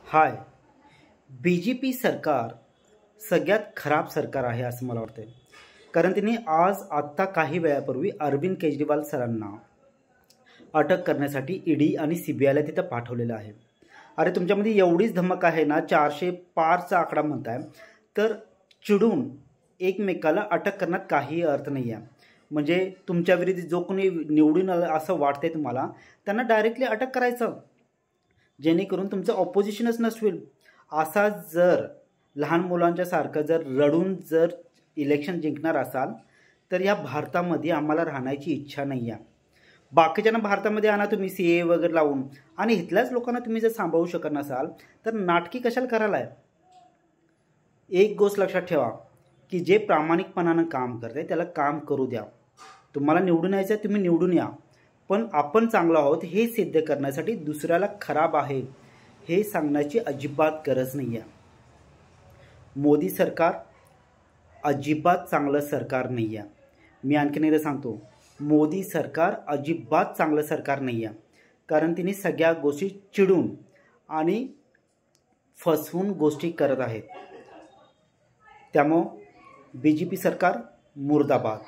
हाय, BJP सरकार सगळ्यात खराब सरकार आहे असं मला वाटतं. कारण त्यांनी आत्ता काही वेळापूर्वी अरविंद केजरीवाल सरांना अटक करण्यासाठी ईडी आणि CBIला तिथं पाठवलेलं आहे. अरे तुमच्यामध्ये एवढीच धमक आहे ना, 400 पारचा आकडा म्हणताय, तर चिडून एकमेकाला अटक करण्यात काही अर्थ नाही आहे. म्हणजे तुमच्या विरुद्ध जो कोणी निवडून आलं असं वाटतंय तुम्हाला, त्यांना डायरेक्टली अटक करायचं, जेणेकरून तुमचं ऑपोजिशनच नसेल. असा जर लहान मुलांच्या सारखं जर रडून जर इलेक्शन जिंकणार असाल तर या भारतामध्ये आम्हाला राहण्याची इच्छा नाही आहे. बाकीच्यांना भारतामध्ये आणा तुम्ही CA वगैरे लावून, आणि इथल्याच लोकांना तुम्ही जर सांभाळू शकत नसाल तर नाटकी कशाला करायला आहे. एक गोष्ट लक्षात ठेवा की जे प्रामाणिकपणानं काम करते त्याला काम करू द्या. तुम्हाला निवडून यायचं आहे, तुम्ही निवडून या, पण आपण चांगलो आहोत हे सिद्ध करण्यासाठी दुसऱ्याला खराब आहे हे सांगण्याची अजिबात गरज नाही आहे. मोदी सरकार अजिबात चांगलं सरकार नाही आहे. मी आणखीन एकदा सांगतो, मोदी सरकार अजिबात चांगलं सरकार नाही आहे. कारण तिने सगळ्या गोष्टी चिडून आणि फसवून गोष्टी करत आहेत. त्यामुळे BJP सरकार मुर्दाबाद.